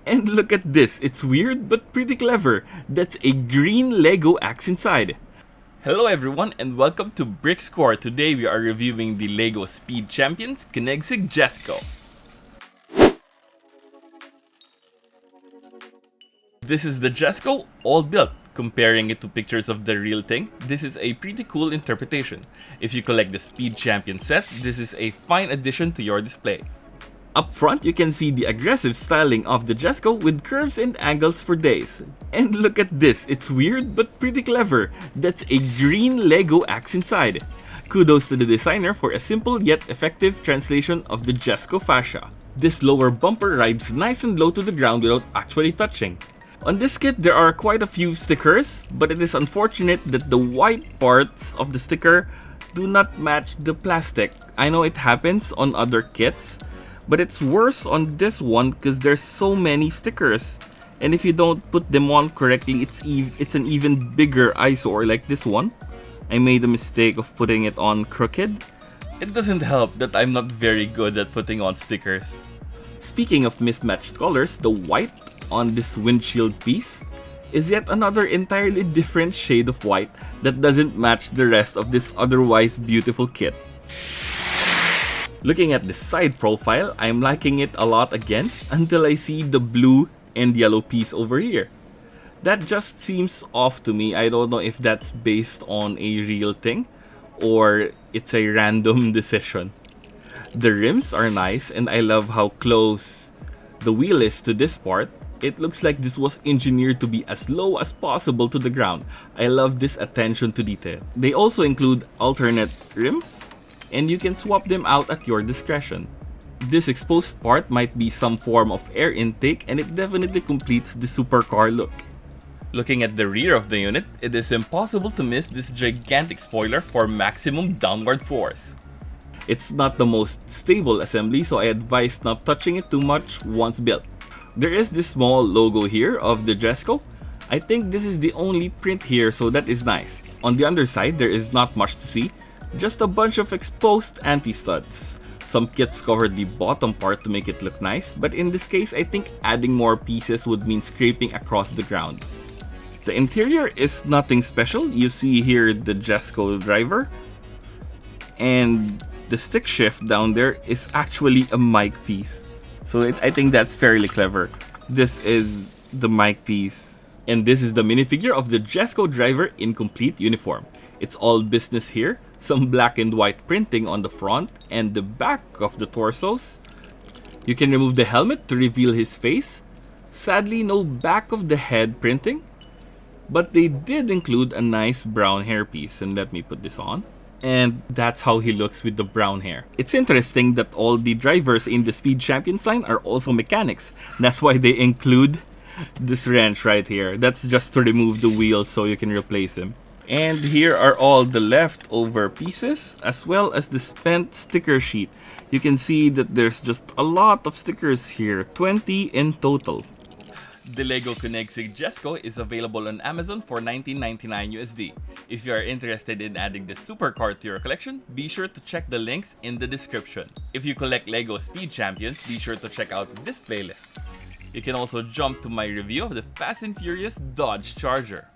And look at this, it's weird but pretty clever. That's a green Lego axe inside. Hello everyone and welcome to Brick Score. Today we are reviewing the Lego Speed Champions Koenigsegg Jesko. This is the Jesko all built. Comparing it to pictures of the real thing, this is a pretty cool interpretation. If you collect the Speed Champion set, this is a fine addition to your display. Up front, you can see the aggressive styling of the Jesko with curves and angles for days. And look at this, it's weird but pretty clever. That's a green Lego axe inside. Kudos to the designer for a simple yet effective translation of the Jesko fascia. This lower bumper rides nice and low to the ground without actually touching. On this kit, there are quite a few stickers, but it is unfortunate that the white parts of the sticker do not match the plastic. I know it happens on other kits, but it's worse on this one because there's so many stickers. And if you don't put them on correctly, it's an even bigger eyesore like this one. I made a mistake of putting it on crooked. It doesn't help that I'm not very good at putting on stickers. Speaking of mismatched colors, the white on this windshield piece is yet another entirely different shade of white that doesn't match the rest of this otherwise beautiful kit. Looking at the side profile, I'm liking it a lot again until I see the blue and yellow piece over here. That just seems off to me. I don't know if that's based on a real thing or it's a random decision. The rims are nice and I love how close the wheel is to this part. It looks like this was engineered to be as low as possible to the ground. I love this attention to detail. They also include alternate rims, and you can swap them out at your discretion. This exposed part might be some form of air intake, and it definitely completes the supercar look. Looking at the rear of the unit, it is impossible to miss this gigantic spoiler for maximum downward force. It's not the most stable assembly, so I advise not touching it too much once built. There is this small logo here of the Jesko. I think this is the only print here, so that is nice. On the underside, there is not much to see, just a bunch of exposed anti-studs. Some kits cover the bottom part to make it look nice, but in this case, I think adding more pieces would mean scraping across the ground. The interior is nothing special. You see here the Jesko driver, and the stick shift down there is actually a mic piece. So I think that's fairly clever. This is the mic piece. And this is the minifigure of the Jesko driver in complete uniform. It's all business here. Some black and white printing on the front and the back of the torsos. You can remove the helmet to reveal his face. Sadly, no back of the head printing. But they did include a nice brown hairpiece. And let me put this on. And that's how he looks with the brown hair. It's interesting that all the drivers in the Speed Champions line are also mechanics. That's why they include this wrench right here. That's just to remove the wheels so you can replace him. And here are all the leftover pieces as well as the spent sticker sheet. You can see that there's just a lot of stickers here, 20 in total. The Lego Koenigsegg Jesko is available on Amazon for $19.99 USD. If you are interested in adding the supercar to your collection, be sure to check the links in the description. If you collect Lego Speed Champions, be sure to check out this playlist. You can also jump to my review of the Fast and Furious Dodge Charger.